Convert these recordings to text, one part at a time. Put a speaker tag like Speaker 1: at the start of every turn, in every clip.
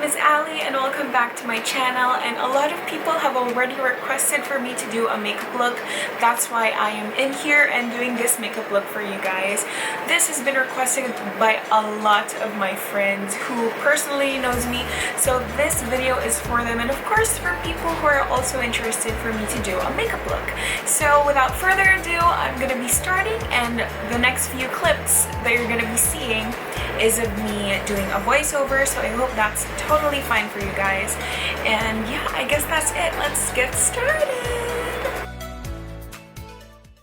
Speaker 1: is Ali and welcome back to my channel. And a lot of people have already requested for me to do a makeup look. That's why I am in here and doing this makeup look for you guys. This has been requested by a lot of my friends who personally knows me, so this video is for them, and of course for people who are also interested for me to do a makeup look. So without further ado, I'm gonna be starting, and the next few clips that you're gonna be seeing is of me doing a voiceover, so I hope that's totally fine for you guys. And yeah, I guess that's it. Let's get started.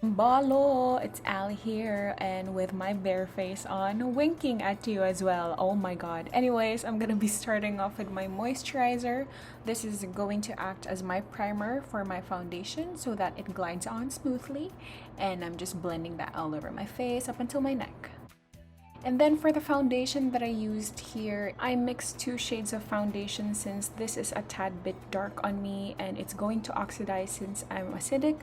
Speaker 1: Balo, it's Ali here, and with my bare face on, winking at you as well. Oh my god. Anyways, I'm gonna be starting off with my moisturizer. This is going to act as my primer for my foundation so that it glides on smoothly, and I'm just blending that all over my face up until my neck. And then for the foundation that I used here, I mixed 2 shades of foundation since this is a tad bit dark on me and it's going to oxidize since I'm acidic.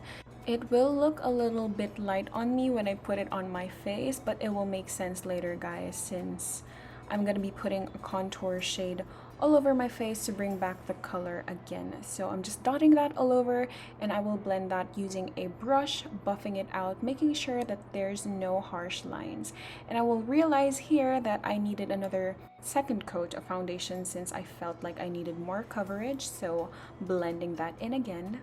Speaker 1: It will look a little bit light on me when I put it on my face, but it will make sense later, guys, since I'm going to be putting a contour shade all over my face to bring back the color again. So I'm just dotting that all over, and I will blend that using a brush, buffing it out, making sure that there's no harsh lines. And I will realize here that I needed another second coat of foundation since I felt like I needed more coverage, so blending that in again.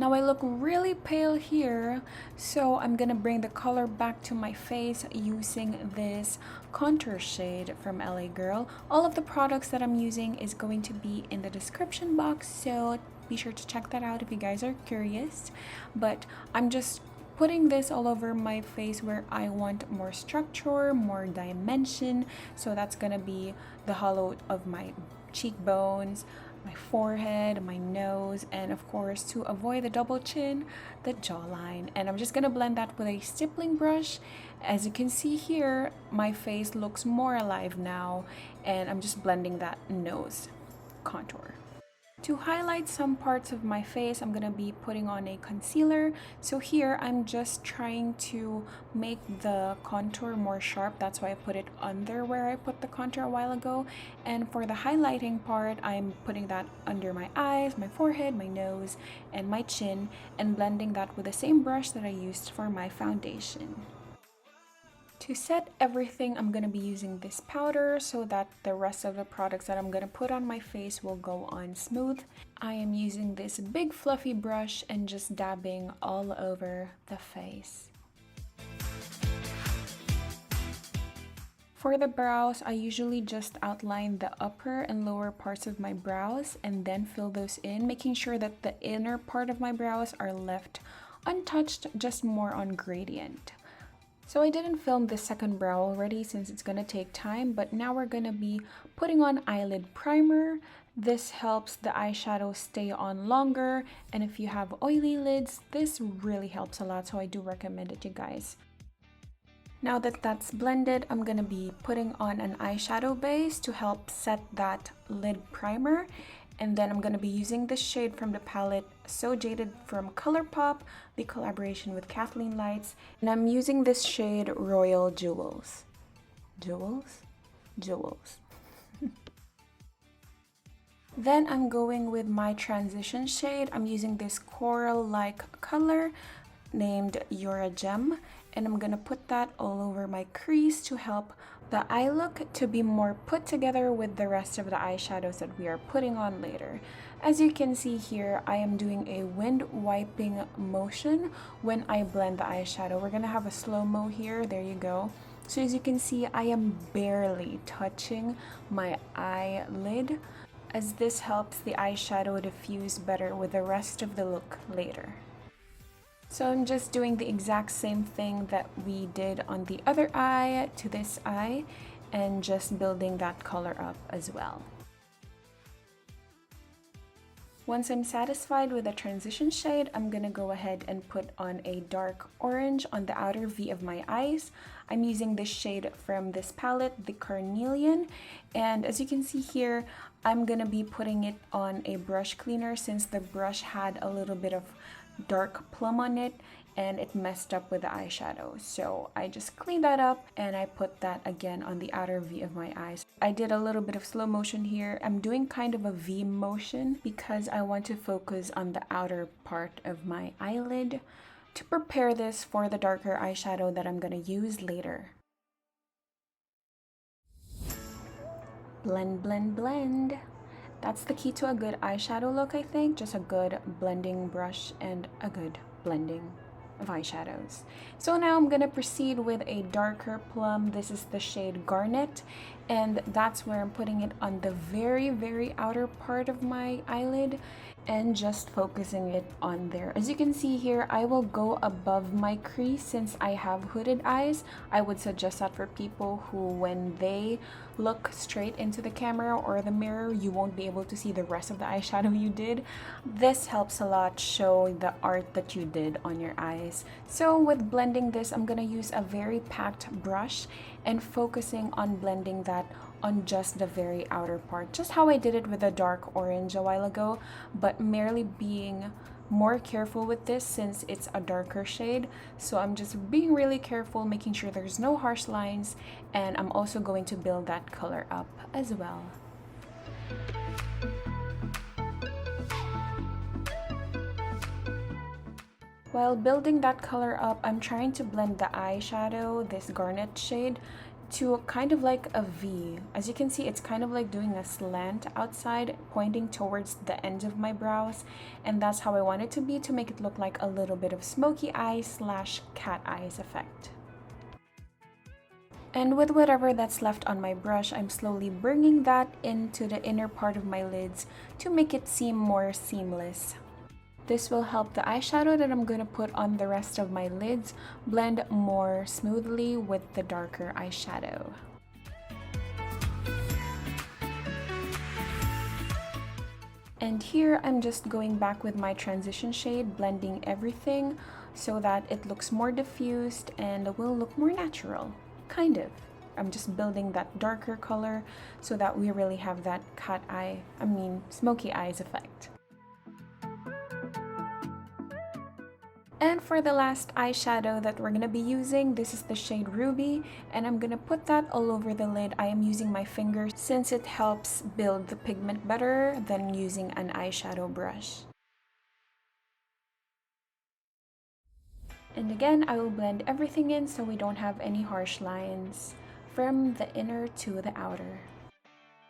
Speaker 1: Now I look really pale here, so I'm gonna bring the color back to my face using this contour shade from LA Girl. All of the products that I'm using is going to be in the description box, so be sure to check that out if you guys are curious. But I'm just putting this all over my face where I want more structure, more dimension, so that's gonna be the hollow of my cheekbones, my forehead, my nose, and of course, to avoid the double chin, the jawline. And I'm just gonna blend that with a stippling brush. As you can see here, my face looks more alive now, and I'm just blending that nose contour. To highlight some parts of my face, I'm gonna be putting on a concealer. So here, I'm just trying to make the contour more sharp. That's why I put it under where I put the contour a while ago. And for the highlighting part, I'm putting that under my eyes, my forehead, my nose, and my chin, and blending that with the same brush that I used for my foundation. To set everything, I'm going to be using this powder so that the rest of the products that I'm going to put on my face will go on smooth. I am using this big fluffy brush and just dabbing all over the face. For the brows, I usually just outline the upper and lower parts of my brows and then fill those in, making sure that the inner part of my brows are left untouched, just more on gradient. So I didn't film the second brow already since it's gonna take time, but now we're gonna be putting on Eyelid Primer. This helps the eyeshadow stay on longer, and if you have oily lids, this really helps a lot, so I do recommend it, you guys. Now that that's blended, I'm gonna be putting on an eyeshadow base to help set that lid primer. And then I'm going to be using this shade from the palette So Jaded from Colourpop, the collaboration with Kathleenlights. And I'm using this shade Royal Jewels. Jewels? Jewels. Then I'm going with my transition shade. I'm using this coral-like color named You're a Gem. And I'm going to put that all over my crease to help the eye look to be more put together with the rest of the eyeshadows that we are putting on later. As you can see here, I am doing a wind wiping motion when I blend the eyeshadow. We're gonna have a slow-mo here, there you go. So as you can see, I am barely touching my eyelid, as this helps the eyeshadow diffuse better with the rest of the look later. So I'm just doing the exact same thing that we did on the other eye to this eye, and just building that color up as well. Once I'm satisfied with the transition shade, I'm gonna go ahead and put on a dark orange on the outer V of my eyes. I'm using this shade from this palette, the Carnelian, and as you can see here, I'm gonna be putting it on a brush cleaner since the brush had a little bit of dark plum on it, and it messed up with the eyeshadow. So I just cleaned that up and I put that again on the outer V of my eyes. I did a little bit of slow motion here. I'm doing kind of a V motion because I want to focus on the outer part of my eyelid to prepare this for the darker eyeshadow that I'm going to use later. Blend, blend, blend. That's the key to a good eyeshadow look, I think. Just a good blending brush and a good blending of eyeshadows. So now I'm gonna proceed with a darker plum. This is the shade Garnet, and that's where I'm putting it on the very, very outer part of my eyelid and just focusing it on there. As you can see here, I will go above my crease since I have hooded eyes. I would suggest that for people who, when they look straight into the camera or the mirror, you won't be able to see the rest of the eyeshadow you did. This helps a lot show the art that you did on your eyes. So with blending this, I'm gonna use a very packed brush and focusing on blending that on just the very outer part, just how I did it with the dark orange a while ago, but merely being more careful with this since it's a darker shade. So I'm just being really careful, making sure there's no harsh lines, and I'm also going to build that color up as well. While building that color up, I'm trying to blend the eyeshadow, this Garnet shade, to kind of like a V. As you can see, it's kind of like doing a slant outside, pointing towards the ends of my brows, and that's how I want it to be, to make it look like a little bit of smoky eye slash cat eyes effect. And with whatever that's left on my brush, I'm slowly bringing that into the inner part of my lids to make it seem more seamless. This will help the eyeshadow that I'm going to put on the rest of my lids blend more smoothly with the darker eyeshadow. And here I'm just going back with my transition shade, blending everything so that it looks more diffused and will look more natural, kind of. I'm just building that darker color so that we really have that smoky eyes effect. And for the last eyeshadow that we're going to be using, this is the shade Ruby, and I'm going to put that all over the lid. I am using my fingers since it helps build the pigment better than using an eyeshadow brush. And again, I will blend everything in so we don't have any harsh lines from the inner to the outer.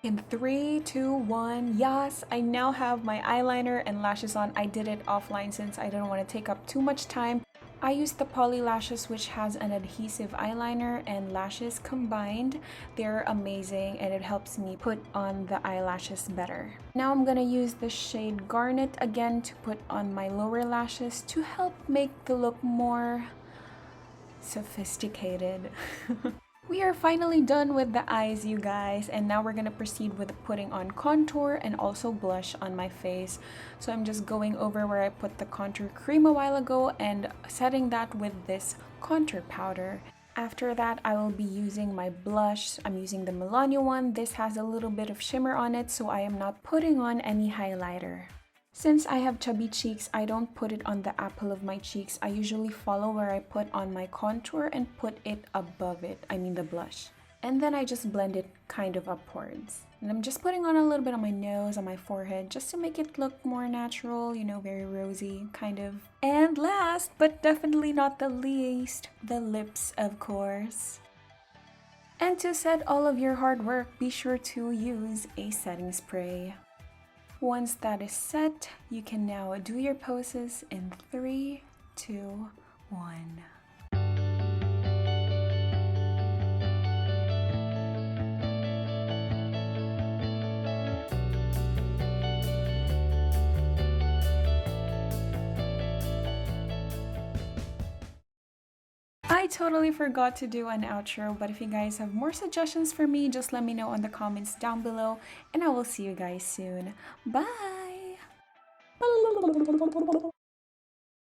Speaker 1: In 3, 2, 1, yes, I now have my eyeliner and lashes on. I did it offline since I didn't want to take up too much time. I used the Poly Lashes, which has an adhesive eyeliner and lashes combined. They're amazing and it helps me put on the eyelashes better. Now I'm gonna use the shade Garnet again to put on my lower lashes to help make the look more sophisticated. We are finally done with the eyes, you guys, and now we're gonna proceed with putting on contour and also blush on my face. So I'm just going over where I put the contour cream a while ago and setting that with this contour powder. After that, I will be using my blush. I'm using the Milani one. This has a little bit of shimmer on it, so I am not putting on any highlighter. Since I have chubby cheeks, I don't put it on the apple of my cheeks. I usually follow where I put on my contour and put it above it, the blush. And then I just blend it kind of upwards. And I'm just putting on a little bit on my nose, on my forehead, just to make it look more natural, very rosy, kind of. And last, but definitely not the least, the lips, of course. And to set all of your hard work, be sure to use a setting spray. Once that is set, you can now do your poses in 3, 2, 1. I totally forgot to do an outro, but if you guys have more suggestions for me, just let me know in the comments down below, and I will see you guys soon. Bye!